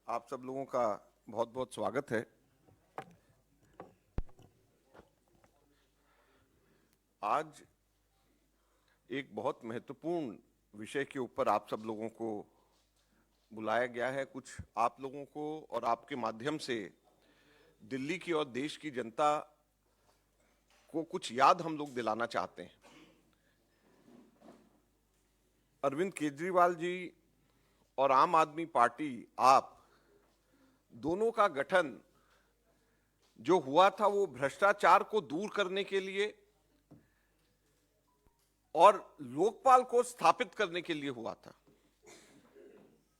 आप सब लोगों का बहुत बहुत स्वागत है। आज एक बहुत महत्वपूर्ण विषय के ऊपर आप सब लोगों को बुलाया गया है। कुछ आप लोगों को और आपके माध्यम से दिल्ली की और देश की जनता को कुछ याद हम लोग दिलाना चाहते हैं। अरविंद केजरीवाल जी और आम आदमी पार्टी, आप दोनों का गठन जो हुआ था वो भ्रष्टाचार को दूर करने के लिए और लोकपाल को स्थापित करने के लिए हुआ था।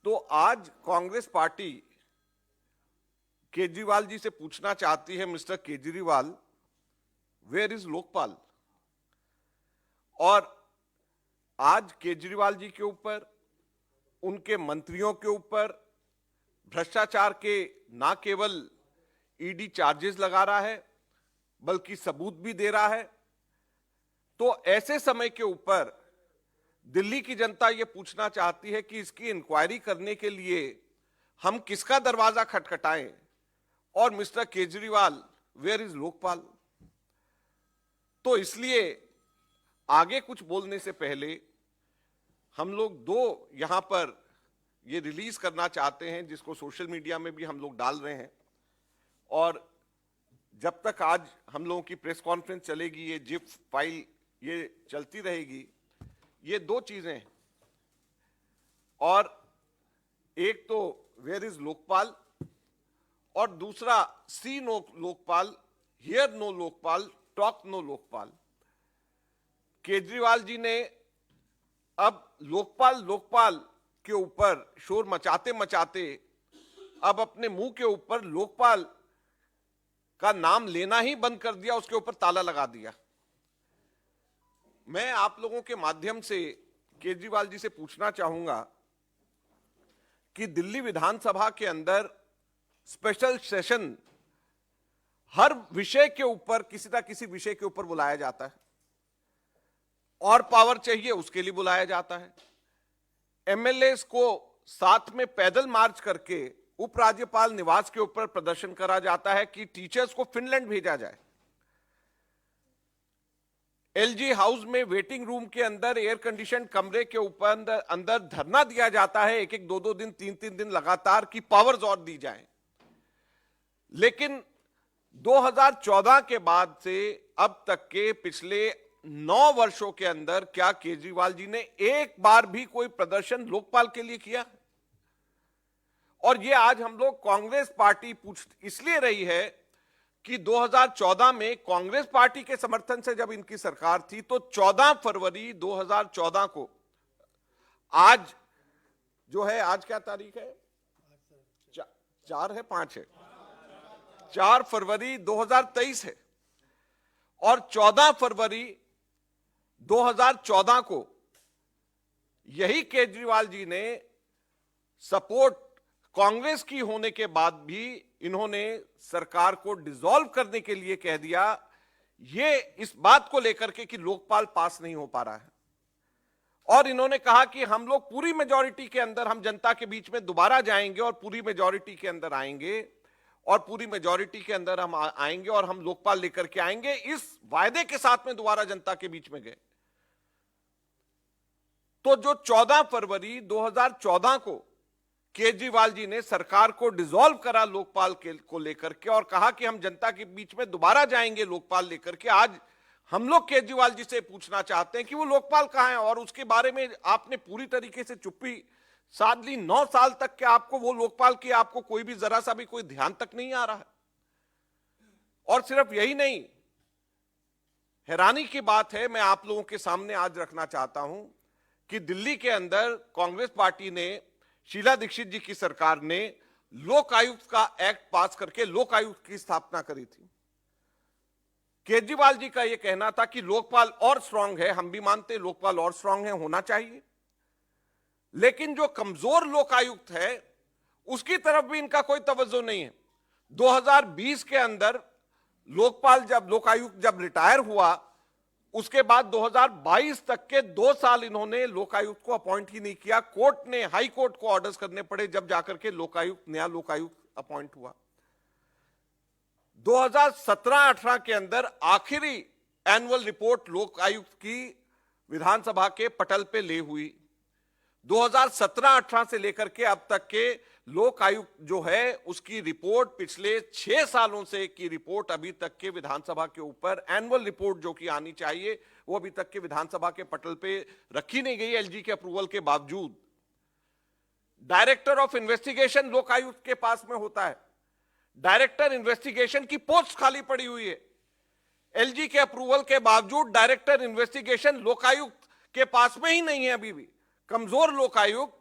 तो आज कांग्रेस पार्टी केजरीवाल जी से पूछना चाहती है, mister Kejriwal, where is Lokpal? और आज केजरीवाल जी के ऊपर, उनके मंत्रियों के ऊपर भ्रष्टाचार के ना केवल ईडी चार्जेस लगा रहा है बल्कि सबूत भी दे रहा है। तो ऐसे समय के ऊपर दिल्ली की जनता यह पूछना चाहती है कि इसकी इंक्वायरी करने के लिए हम किसका दरवाजा खटखटाएं? और mister Kejriwal, where is Lokpal? तो इसलिए आगे कुछ बोलने से पहले हम लोग दो यहां पर ये रिलीज करना चाहते हैं, जिसको सोशल मीडिया में भी हम लोग डाल रहे हैं। और जब तक आज हम लोगों की प्रेस कॉन्फ्रेंस चलेगी, ये जिप फाइल ये चलती रहेगी। ये दो चीजें हैं, और एक तो वेयर इज लोकपाल और दूसरा see no Lokpal, hear no Lokpal, talk no Lokpal. Kejriwal ji ने अब लोकपाल लोकपाल के ऊपर शोर मचाते मचाते अब अपने मुंह के ऊपर लोकपाल का नाम लेना ही बंद कर दिया, उसके ऊपर ताला लगा दिया। मैं आप लोगों के माध्यम से केजरीवाल जी से पूछना चाहूंगा कि दिल्ली विधानसभा के अंदर स्पेशल सेशन हर विषय के ऊपर, किसी ना किसी विषय के ऊपर बुलाया जाता है, और पावर चाहिए उसके लिए बुलाया जाता है। एमएलए को साथ में पैदल मार्च करके उपराज्यपाल निवास के ऊपर प्रदर्शन करा जाता है कि टीचर्स को फिनलैंड भेजा जाए। एलजी हाउस में वेटिंग रूम के अंदर एयर कंडीशन कमरे के ऊपर अंदर धरना दिया जाता है, एक एक दो दो दिन, तीन तीन दिन लगातार, की पावर्स और दी जाए। लेकिन 2014 के बाद से अब तक के पिछले 9 वर्षों के अंदर क्या केजरीवाल जी ने एक बार भी कोई प्रदर्शन लोकपाल के लिए किया? और ये आज हम लोग कांग्रेस पार्टी पूछ इसलिए रही है कि 2014 में कांग्रेस पार्टी के समर्थन से जब इनकी सरकार थी, तो 14 फरवरी 2014 को, आज जो है, आज क्या तारीख है? 4 है, 5 है, 4 फरवरी 2023 है। और 14 फरवरी 2014 को यही केजरीवाल जी ने सपोर्ट कांग्रेस की होने के बाद भी इन्होंने सरकार को डिसॉल्व करने के लिए कह दिया, ये इस बात को लेकर के कि लोकपाल पास नहीं हो पा रहा है। और इन्होंने कहा कि हम लोग पूरी मेजॉरिटी के अंदर, हम जनता के बीच में दोबारा जाएंगे और पूरी मेजॉरिटी के अंदर आएंगे, और पूरी मेजॉरिटी के अंदर हम आएंगे और हम लोकपाल लेकर के आएंगे। इस वायदे के साथ में दोबारा जनता के बीच में गए। तो जो 14 फरवरी 2014 को केजरीवाल जी ने सरकार को डिसॉल्व करा लोकपाल को लेकर के, और कहा कि हम जनता के बीच में दोबारा जाएंगे लोकपाल लेकर के, आज हम लोग केजरीवाल जी से पूछना चाहते हैं कि वो लोकपाल कहां है? और उसके बारे में आपने पूरी तरीके से चुप्पी साध ली। 9 साल तक के आपको वो लोकपाल की आपको कोई भी जरा सा भी कोई ध्यान तक नहीं आ रहा है। और सिर्फ यही नहीं, हैरानी की बात है, मैं आप लोगों के सामने आज रखना चाहता हूं कि दिल्ली के अंदर कांग्रेस पार्टी ने, शीला दीक्षित जी की सरकार ने लोक आयुक्त का एक्ट पास करके लोक आयुक्त की स्थापना करी थी। केजरीवाल जी का यह कहना था कि लोकपाल और स्ट्रांग है, हम भी मानते लोकपाल और स्ट्रांग है, होना चाहिए। लेकिन जो कमजोर लोक आयुक्त है उसकी तरफ भी इनका कोई तवज्जो नहीं है। 2020 के अंदर लोकपाल, जब लोक आयुक्त जब रिटायर हुआ, उसके बाद 2022 तक के 2 साल इन्होंने लोकायुक्त को अपॉइंट ही नहीं किया। कोर्ट ने, हाई कोर्ट को ऑर्डर्स करने पड़े, जब जाकर के नया लोकायुक्त अपॉइंट हुआ। 2017-18 के अंदर आखिरी एनुअल रिपोर्ट लोकायुक्त की विधानसभा के पटल पे ले हुई। 2017-18 से लेकर के अब तक के लोकायुक्त जो है उसकी रिपोर्ट, पिछले 6 सालों से की रिपोर्ट अभी तक के विधानसभा के ऊपर, एनुअल रिपोर्ट जो कि आनी चाहिए वो अभी तक के विधानसभा के पटल पे रखी नहीं गई एलजी के अप्रूवल के बावजूद। डायरेक्टर ऑफ इन्वेस्टिगेशन लोकायुक्त के पास में होता है, डायरेक्टर इन्वेस्टिगेशन की पोस्ट खाली पड़ी हुई है। एलजी के अप्रूवल के बावजूद डायरेक्टर इन्वेस्टिगेशन लोकायुक्त के पास में ही नहीं है अभी भी। कमजोर लोकायुक्त,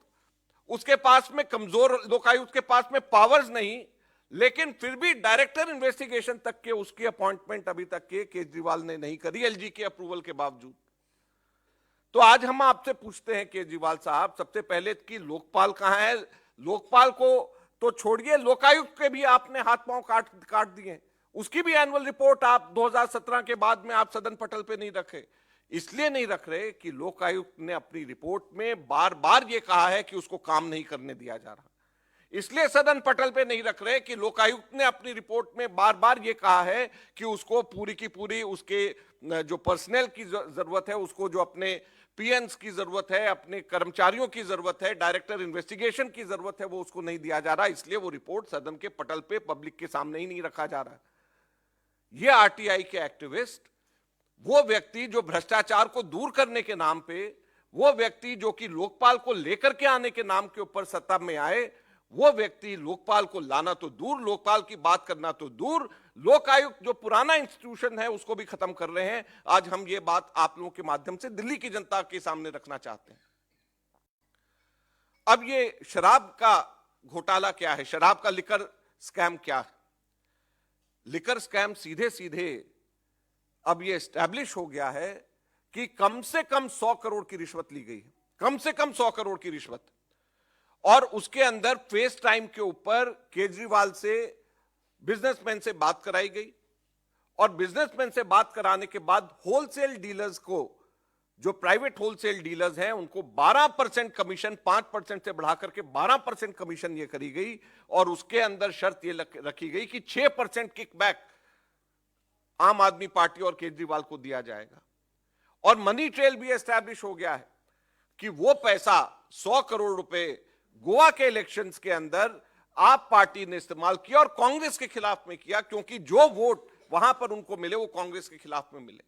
उसके पास में कमजोर लोकायुक्त के पास में पावर्स नहीं, लेकिन फिर भी डायरेक्टर इन्वेस्टिगेशन तक के उसकी अपॉइंटमेंट अभी तक के केजरीवाल ने नहीं करी एलजी के अप्रूवल के बावजूद। तो आज हम आपसे पूछते हैं केजरीवाल साहब, सबसे पहले कि लोकपाल कहां है? लोकपाल को तो छोड़िए, लोकायुक्त के भी आपने हाथ पांव काट दिए। उसकी भी एनुअल रिपोर्ट आप 2017 के बाद में आप सदन पटल पे नहीं रखे। इसलिए नहीं रख रहे कि लोकायुक्त ने अपनी रिपोर्ट में बार बार ये कहा है कि उसको काम नहीं करने दिया जा रहा। इसलिए सदन पटल पे नहीं रख रहे कि लोकायुक्त ने अपनी रिपोर्ट में बार बार ये कहा है कि उसको पूरी की पूरी उसके जो पर्सनल की जरूरत है, उसको जो अपने पीएन्स की जरूरत है, अपने कर्मचारियों की जरूरत है, डायरेक्टर इन्वेस्टिगेशन की जरूरत है, वो उसको नहीं दिया जा रहा। इसलिए वो रिपोर्ट सदन के पटल पे पब्लिक के सामने ही नहीं रखा जा रहा। ये आरटीआई के एक्टिविस्ट, वो व्यक्ति जो भ्रष्टाचार को दूर करने के नाम पे, वो व्यक्ति जो कि लोकपाल को लेकर के आने के नाम के ऊपर सत्ता में आए, वो व्यक्ति लोकपाल को लाना तो दूर, लोकपाल की बात करना तो दूर, लोकायुक्त जो पुराना इंस्टीट्यूशन है उसको भी खत्म कर रहे हैं। आज हम ये बात आप लोगों के माध्यम से दिल्ली की जनता के सामने रखना चाहते हैं। अब ये शराब का घोटाला क्या है, शराब का लिकर स्कैम क्या है? लिकर स्कैम सीधे सीधे अब ये एस्टैब्लिश हो गया है कि कम से कम 100 करोड़ की रिश्वत ली गई है, कम से कम 100 करोड़ की रिश्वत। और उसके अंदर फेस टाइम के ऊपर केजरीवाल से बिजनेसमैन से बात कराई गई, और बिजनेसमैन से बात कराने के बाद होलसेल डीलर्स को, जो प्राइवेट होलसेल डीलर्स हैं, उनको 12% कमीशन, 5% से बढ़ा करके 12% कमीशन ये करी गई। और उसके अंदर शर्त ये रखी गई कि 6% किकबैक आम आदमी पार्टी और केजरीवाल को दिया जाएगा। और मनी ट्रेल भी एस्टैब्लिश हो गया है कि वो पैसा 100 करोड़ रुपए गोवा के इलेक्शंस के अंदर आप पार्टी ने इस्तेमाल किया और कांग्रेस के खिलाफ में किया, क्योंकि जो वोट वहां पर उनको मिले वो कांग्रेस के खिलाफ में मिले।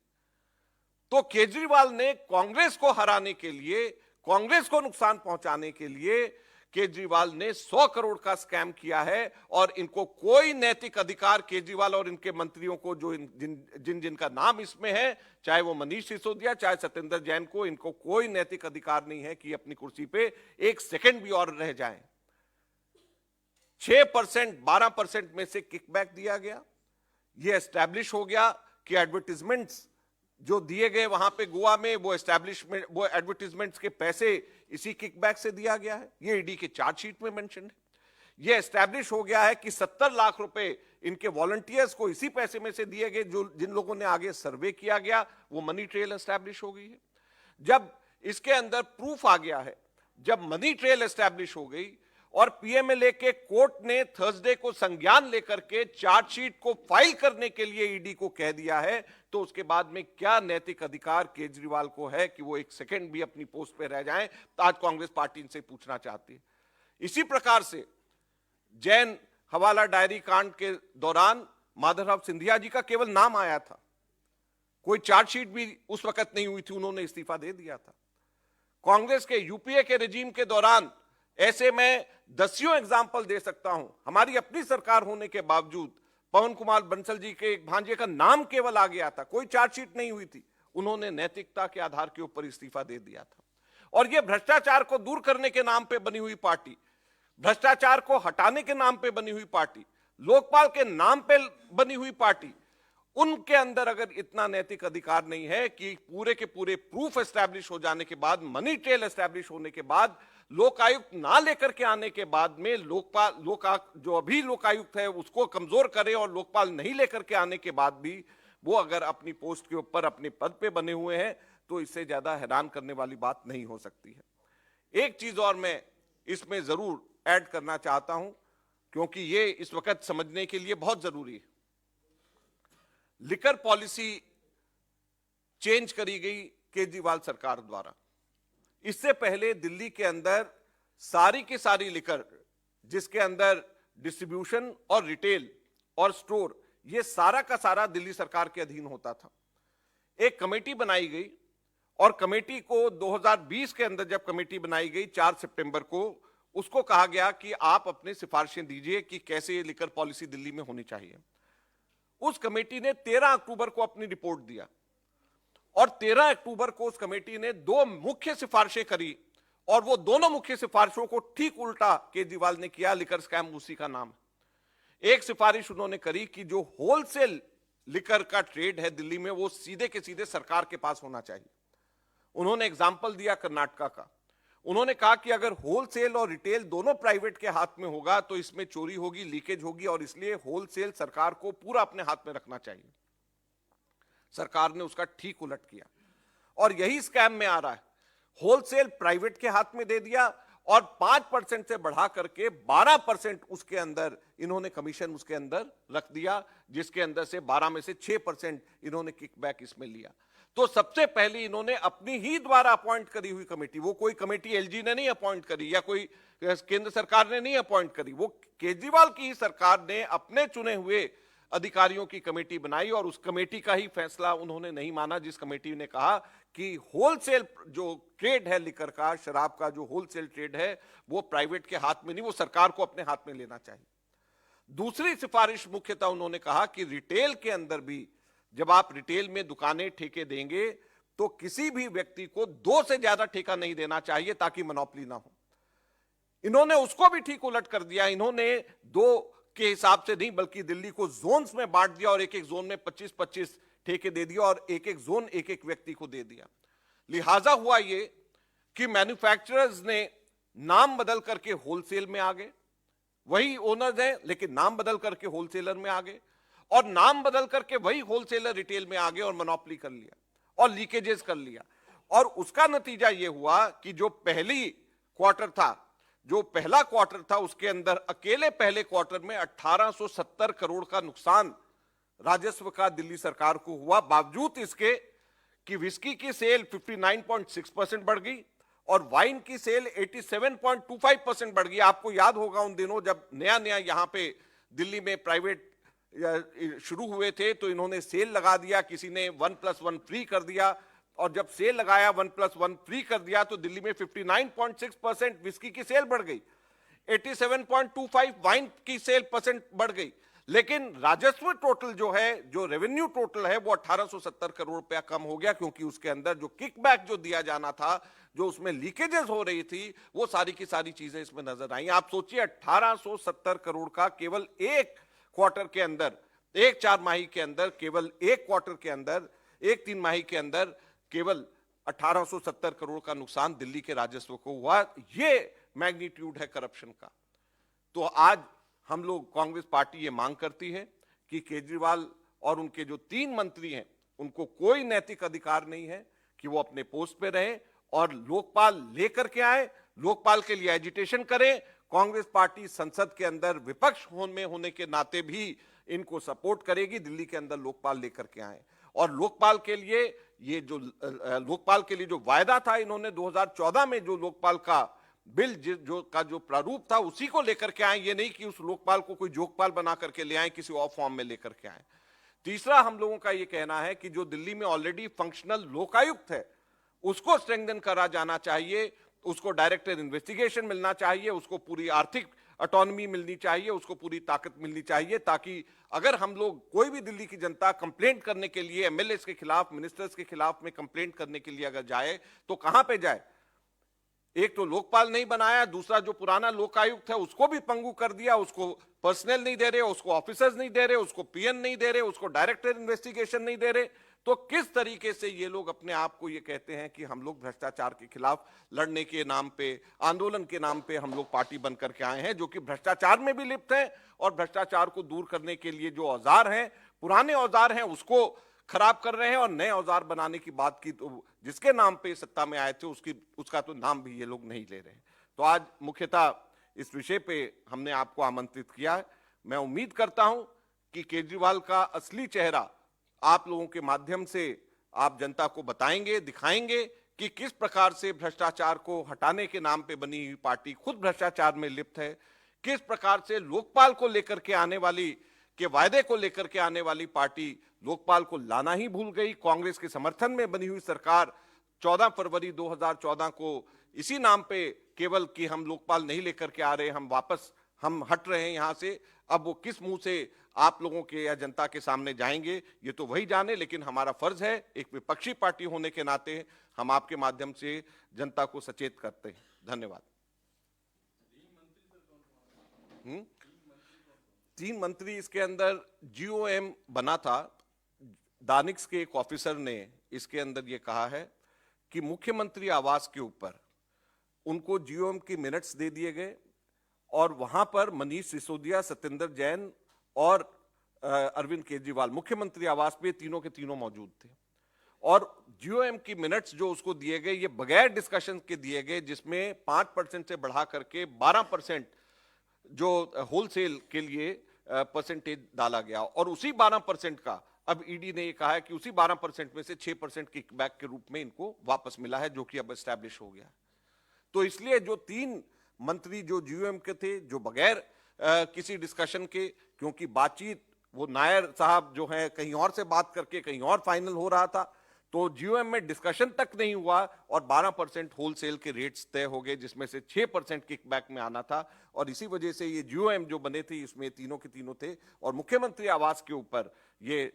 तो केजरीवाल ने कांग्रेस को हराने के लिए, कांग्रेस को नुकसान पहुंचाने के लिए केजरीवाल ने 100 करोड़ का स्कैम किया है। और इनको कोई नैतिक अधिकार, केजरीवाल और इनके मंत्रियों को, जो जिनका नाम इसमें है, चाहे वो मनीष सिसोदिया, चाहे सत्येंद्र जैन को, इनको कोई नैतिक अधिकार नहीं है कि अपनी कुर्सी पे एक सेकंड भी और रह जाएं। 6%, 12% में से किकबैक दिया गया। यह एस्टैब्लिश हो गया कि एडवर्टीजमेंट्स जो दिए गए वहां पे गोवा में, वो एडवर्टीजमेंट्स के पैसे इसी किकबैक से दिया गया है। ये ईडी के चार्जशीट में मेंशन है। ये एस्टैब्लिश हो गया है कि 70 लाख रुपए इनके वॉलंटियर्स को इसी पैसे में से दिए गए, जो जिन लोगों ने आगे सर्वे किया गया, वो मनी ट्रेल एस्टैब्लिश हो गई है। जब इसके अंदर प्रूफ आ गया है, जब मनी ट्रेल एस्टैब्लिश हो गई और पीएमएलए के कोर्ट ने थर्सडे को संज्ञान लेकर के चार्जशीट को फाइल करने के लिए ईडी को कह दिया है, तो उसके बाद में क्या नैतिक अधिकार केजरीवाल को है कि वो एक सेकंड भी अपनी पोस्ट पे रह जाएं? तो आज कांग्रेस पार्टी इनसे पूछना चाहती है। इसी प्रकार से जैन हवाला डायरी कांड के दौरान माधवराव सिंधिया जी का केवल नाम आया था, कोई चार्जशीट भी उस वक्त नहीं हुई थी, उन्होंने इस्तीफा दे दिया था। कांग्रेस के यूपीए के रेजीम के दौरान ऐसे में दसियों एग्जाम्पल दे सकता हूं। हमारी अपनी सरकार होने के बावजूद पवन कुमार बंसल जी के एक भांजे का नाम केवल आ गया था, कोई चार्जशीट नहीं हुई थी, उन्होंने नैतिकता के आधार के ऊपर इस्तीफा दे दिया था। और यह भ्रष्टाचार को दूर करने के नाम पे बनी हुई पार्टी, भ्रष्टाचार को हटाने के नाम पे बनी हुई पार्टी, लोकपाल के नाम पे बनी हुई पार्टी, उनके अंदर अगर इतना नैतिक अधिकार नहीं है कि पूरे के पूरे प्रूफ एस्टैब्लिश हो जाने के बाद, मनी ट्रेल एस्टैब्लिश होने के बाद, लोकायुक्त ना लेकर के आने के बाद में जो अभी लोकायुक्त है उसको कमजोर करे, और लोकपाल नहीं लेकर के आने के बाद भी वो अगर अपनी पोस्ट के ऊपर अपने पद पे बने हुए हैं तो इससे ज्यादा हैरान करने वाली बात नहीं हो सकती है। एक चीज और मैं इसमें जरूर ऐड करना चाहता हूं, क्योंकि ये इस वक्त समझने के लिए बहुत जरूरी है। लिकर पॉलिसी चेंज करी गई केजरीवाल सरकार द्वारा। इससे पहले दिल्ली के अंदर सारी की सारी लिकर, जिसके अंदर डिस्ट्रीब्यूशन और रिटेल और स्टोर, ये सारा का सारा दिल्ली सरकार के अधीन होता था। एक कमेटी बनाई गई और कमेटी को 2020 के अंदर जब कमेटी बनाई गई 4 सितंबर को, उसको कहा गया कि आप अपने सिफारिशें दीजिए कि कैसे ये लिकर पॉलिसी दिल्ली में होनी चाहिए। उस कमेटी ने 13 अक्टूबर को अपनी रिपोर्ट दिया और 13 अक्टूबर को उस कमेटी ने 2 मुख्य सिफारिशें करी और वो दोनों मुख्य सिफारिशों को ठीक उल्टा केजरीवाल ने किया। लिकर स्कैम उसी का नाम है। एक सिफारिश उन्होंने करी कि जो होलसेल लिकर का ट्रेड है दिल्ली में, वो सीधे के सीधे सरकार के पास होना चाहिए। उन्होंने एग्जाम्पल दिया कर्नाटका का। उन्होंने कहा कि अगर होलसेल और रिटेल दोनों प्राइवेट के हाथ में होगा तो इसमें चोरी होगी, लीकेज होगी, और इसलिए होलसेल सरकार को पूरा अपने हाथ में रखना चाहिए। सरकार ने उसका ठीक उलट किया और यही स्कैम में आ रहा है। होलसेल प्राइवेट के हाथ में दे दिया और 5% से बढ़ा करके 12% उसके अंदर इन्होंने कमीशन उसके अंदर रख दिया, जिसके अंदर से 12 में से 6% इन्होंने किकबैक इसमें लिया। तो सबसे पहले इन्होंने अपनी ही द्वारा अपॉइंट करी हुई कमेटी, वो कोई कमेटी एलजी ने नहीं अपॉइंट करी या कोई केंद्र सरकार ने नहीं अपॉइंट करी, वो केजरीवाल की ही सरकार ने अपने चुने हुए अधिकारियों की कमेटी बनाई और उस कमेटी का ही फैसला उन्होंने नहीं माना, जिस कमेटी ने कहा कि होलसेल जो ट्रेड है लिकर का, शराब का जो होलसेल ट्रेड है, वो प्राइवेट के हाथ में नहीं, वो सरकार को अपने हाथ में लेना चाहिए। दूसरी सिफारिश मुख्यतः उन्होंने कहा कि रिटेल के अंदर भी जब आप रिटेल में दुकानें ठेके देंगे तो किसी भी व्यक्ति को 2 से ज्यादा ठेका नहीं देना चाहिए ताकि मोनोपोली ना हो। इन्होंने उसको भी ठीक उलट कर दिया। इन्होंने 2 के हिसाब से नहीं बल्कि दिल्ली को जोन्स में बांट दिया और एक एक जोन में 25-25 ठेके दे दिया और एक एक जोन एक एक व्यक्ति को दे दिया। लिहाजा हुआ ये कि मैन्युफैक्चरर्स ने नाम बदल करके होलसेल में आ गए, वही ओनर्स हैं लेकिन नाम बदल करके होलसेलर में आ गए, और नाम बदल करके वही होलसेलर रिटेल में आ गए और मोनोपोली कर लिया और लीकेजेस कर लिया। और उसका नतीजा यह हुआ कि जो पहला क्वार्टर था उसके अंदर अकेले पहले क्वार्टर में 1870 करोड़ का नुकसान राजस्व का दिल्ली सरकार को हुआ, बावजूद इसके कि विस्की की सेल 59.6% बढ़ गई और वाइन की सेल 87.25% बढ़ गई। आपको याद होगा उन दिनों जब नया नया यहां पे दिल्ली में प्राइवेट शुरू हुए थे तो इन्होंने सेल लगा दिया, किसी ने 1+1 फ्री कर दिया, और जब सेल लगाया 1+1 फ्री कर दिया तो दिल्ली में 59.6% विस्की की सेल बढ़ गई, 87.25 वाइन की सेल परसेंट बढ़ गई। लेकिन राजस्व टोटल जो है, जो रेवेन्यू टोटल है, वो 1870 करोड़ रुपया कम हो गया, क्योंकि उसके अंदर जो किकबैक जो दिया जाना था, जो उसमें लीकेजेस हो रही थी, वो सारी की सारी चीजें इसमें नजर आई। आप सोचिए 1870 करोड़ का केवल एक क्वार्टर के अंदर, एक 4 माही के अंदर, केवल एक क्वार्टर के अंदर, एक 3 माही के अंदर केवल 1870 करोड़ का नुकसान दिल्ली के राजस्व को हुआ। ये मैग्नीट्यूड है करप्शन का। तो आज हम लोग, कांग्रेस पार्टी ये मांग करती है कि केजरीवाल और उनके जो 3 मंत्री हैं, उनको कोई नैतिक अधिकार नहीं है कि वो अपने पोस्ट पे रहे और लोकपाल लेकर के आए, लोकपाल के लिए एजिटेशन करें। कांग्रेस पार्टी संसद के अंदर विपक्ष होने के नाते भी इनको सपोर्ट करेगी, दिल्ली के अंदर लोकपाल लेकर के आए। और लोकपाल के लिए जो वायदा था, इन्होंने 2014 में जो लोकपाल का बिल जो प्रारूप था उसी को लेकर के आए, ये नहीं कि उस लोकपाल को कोई जोकपाल बना करके ले आए, किसी और फॉर्म में लेकर के आए। तीसरा, हम लोगों का ये कहना है कि जो दिल्ली में ऑलरेडी फंक्शनल लोकायुक्त है उसको स्ट्रेंथन करा जाना चाहिए, उसको डायरेक्टर इन्वेस्टिगेशन मिलना चाहिए, उसको पूरी आर्थिक ऑटोनॉमी मिलनी चाहिए, उसको पूरी ताकत मिलनी चाहिए, ताकि अगर हम लोग, कोई भी दिल्ली की जनता कंप्लेंट करने के लिए एमएलए के खिलाफ, मिनिस्टर्स के खिलाफ में कंप्लेंट करने के लिए अगर जाए तो कहां पे जाए? एक तो लोकपाल नहीं बनाया, दूसरा जो पुराना लोकायुक्त है उसको भी पंगु कर दिया, उसको पर्सनल नहीं दे रहे, उसको ऑफिसर्स नहीं दे रहे, उसको पीएन नहीं दे रहे, उसको डायरेक्टर इन्वेस्टिगेशन नहीं दे रहे। तो किस तरीके से ये लोग अपने आप को ये कहते हैं कि हम लोग भ्रष्टाचार के खिलाफ लड़ने के नाम पे, आंदोलन के नाम पे हम लोग पार्टी बन करके आए हैं, जो कि भ्रष्टाचार में भी लिप्त है और भ्रष्टाचार को दूर करने के लिए जो औजार हैं, पुराने औजार हैं, उसको खराब कर रहे हैं और नए औजार बनाने की बात की तो जिसके नाम पे सत्ता में आए थे उसका तो नाम भी ये लोग नहीं ले रहे हैं। तो आज मुख्यतः इस विषय पे हमने आपको आमंत्रित किया है। मैं उम्मीद करता हूं कि केजरीवाल का असली चेहरा आप लोगों के माध्यम से आप जनता को बताएंगे, दिखाएंगे कि किस प्रकार से भ्रष्टाचार को हटाने के नाम पे बनी हुई पार्टी खुद भ्रष्टाचार में लिप्त है, किस प्रकार से लोकपाल को लेकर के आने वाली के वायदे को लेकर के आने वाली पार्टी लोकपाल को लाना ही भूल गई। कांग्रेस के समर्थन में बनी हुई सरकार 14 फरवरी 2014 को इसी नाम पे केवल कि हम लोकपाल नहीं लेकर के आ रहे, हम हट रहे हैं यहां से, अब वो किस मुंह से आप लोगों के या जनता के सामने जाएंगे ये तो वही जाने। लेकिन हमारा फर्ज है एक विपक्षी पार्टी होने के नाते हम आपके माध्यम से जनता को सचेत करते हैं। धन्यवाद। 3 मंत्री इसके अंदर जीओएम बना था। दानिक्स के एक ऑफिसर ने इसके अंदर ये कहा है कि मुख्यमंत्री आवास के ऊपर उनको जीओएम की मिनट्स दे दिए गए और वहां पर मनीष सिसोदिया, सत्येंद्र जैन और अरविंद केजरीवाल मुख्यमंत्री आवास पे तीनों के तीनों मौजूद थे और जीओएम की मिनट्स जो उसको दिए गए ये बगैर डिस्कशन के दिए गए, जिसमें 5% से बढ़ा करके 12% जो होलसेल के लिए परसेंटेज डाला गया और उसी 12% का अब ईडी ने ये कहा है कि उसी 12% में से 6% किकबैक के रूप में इनको वापस मिला है, जो कि अब एस्टैब्लिश हो गया। तो इसलिए जो 3 मंत्री जो जीओएम के थे, जो बगैर किसी डिस्कशन के, क्योंकि बातचीत वो नायर साहब जो है कहीं और से बात करके कहीं और फाइनल हो रहा था, तो जीओएम में डिस्कशन तक नहीं हुआ और 12% होलसेल के रेट्स तय हो गए, जिसमें से 6% किकबैक में आना था। और इसी वजह से ये जीओएम जो बने थे इसमें तीनों के तीनों थे और मुख्यमंत्री आवास के ऊपर ये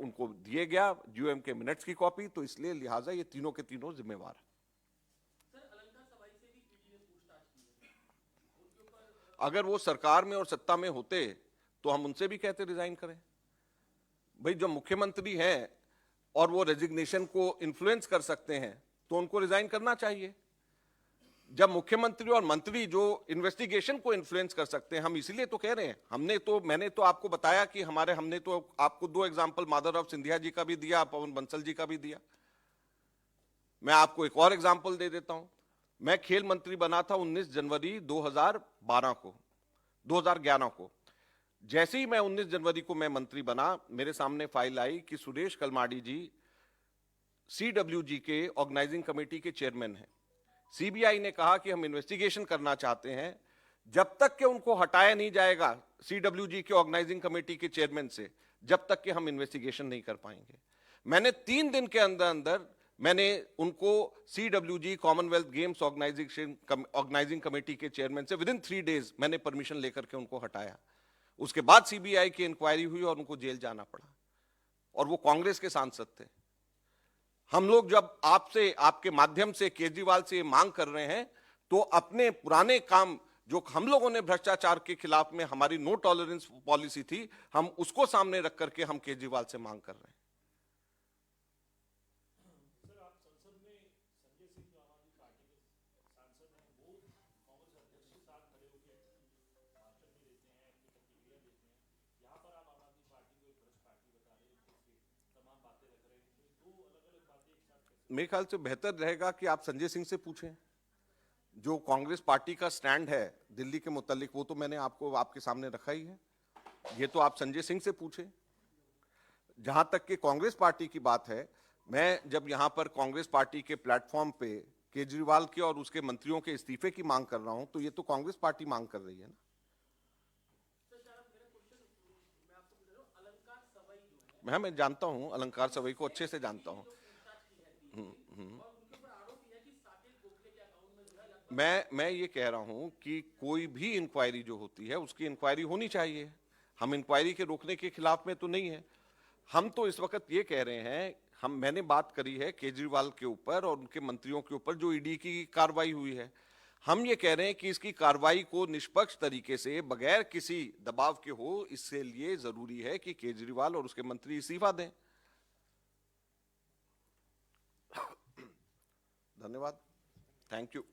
उनको दिए गया जीओएम के मिनट्स की कॉपी, तो इसलिए लिहाजा ये तीनों के तीनों जिम्मेवार है। अगर वो सरकार में और सत्ता में होते तो हम उनसे भी कहते रिजाइन करें। भाई जब मुख्यमंत्री हैं और वो रेजिग्नेशन को इन्फ्लुएंस कर सकते हैं तो उनको रिजाइन करना चाहिए। जब मुख्यमंत्री और मंत्री जो इन्वेस्टिगेशन को इन्फ्लुएंस कर सकते हैं, हम इसीलिए तो कह रहे हैं। मैंने तो आपको बताया कि हमने तो आपको 2 एग्जाम्पल माधवराव सिंधिया जी का भी दिया, पवन बंसल जी का भी दिया। मैं आपको एक और एग्जाम्पल दे देता हूं। मैं खेल मंत्री बना था 19 जनवरी 2011 को। जैसे ही मैं 19 जनवरी को मैं मंत्री बना, मेरे सामने फाइल आई कि सुरेश कलमाडी जी सीडब्ल्यूजी के ऑर्गेनाइजिंग कमेटी के चेयरमैन हैं। सीबीआई ने कहा कि हम इन्वेस्टिगेशन करना चाहते हैं, जब तक कि उनको हटाया नहीं जाएगा सीडब्ल्यूजी के ऑर्गेनाइजिंग कमेटी के चेयरमैन से, जब तक कि हम इन्वेस्टिगेशन नहीं कर पाएंगे। मैंने 3 दिन के अंदर अंदर मैंने उनको CWG Commonwealth Games organising committee के चेयरमैन से विदिन 3 डेज मैंने परमिशन लेकर के उनको हटाया। उसके बाद सीबीआई की इंक्वायरी हुई और उनको जेल जाना पड़ा और वो कांग्रेस के सांसद थे। हम लोग जब आपसे, आपके माध्यम से केजरीवाल से मांग कर रहे हैं तो अपने पुराने काम जो हम लोगों ने भ्रष्टाचार के खिलाफ में हमारी नो टॉलरेंस पॉलिसी थी, हम उसको सामने रख करके हम केजरीवाल से मांग कर रहे हैं। मेरे ख्याल से बेहतर रहेगा कि आप संजय सिंह से पूछें। जो कांग्रेस पार्टी का स्टैंड है दिल्ली के मुतालिक, वो तो मैंने आपको आपके सामने रखा ही है। ये तो आप संजय सिंह से पूछें। जहां तक कि कांग्रेस पार्टी की बात है, मैं जब यहां पर कांग्रेस पार्टी के प्लेटफॉर्म पे केजरीवाल के और उसके मंत्रियों के इस्तीफे की मांग कर रहा हूं, तो ये तो कांग्रेस पार्टी मांग कर रही है ना। मैं जानता हूं, अलंकार सवई को अच्छे से जानता हूं। मैं ये कह रहा हूं कि कोई भी इंक्वायरी जो होती है उसकी इंक्वायरी होनी चाहिए। हम इंक्वायरी के रोकने के खिलाफ में तो नहीं है। हम तो इस वक्त ये कह रहे हैं, मैंने बात करी है केजरीवाल के ऊपर और उनके मंत्रियों के ऊपर जो ईडी की कार्रवाई हुई है। हम ये कह रहे हैं कि इसकी कार्रवाई को निष्पक्ष तरीके से बगैर किसी दबाव के हो, इसके लिए जरूरी है कि केजरीवाल और उसके मंत्री इस्तीफा दें। धन्यवाद। Thank you.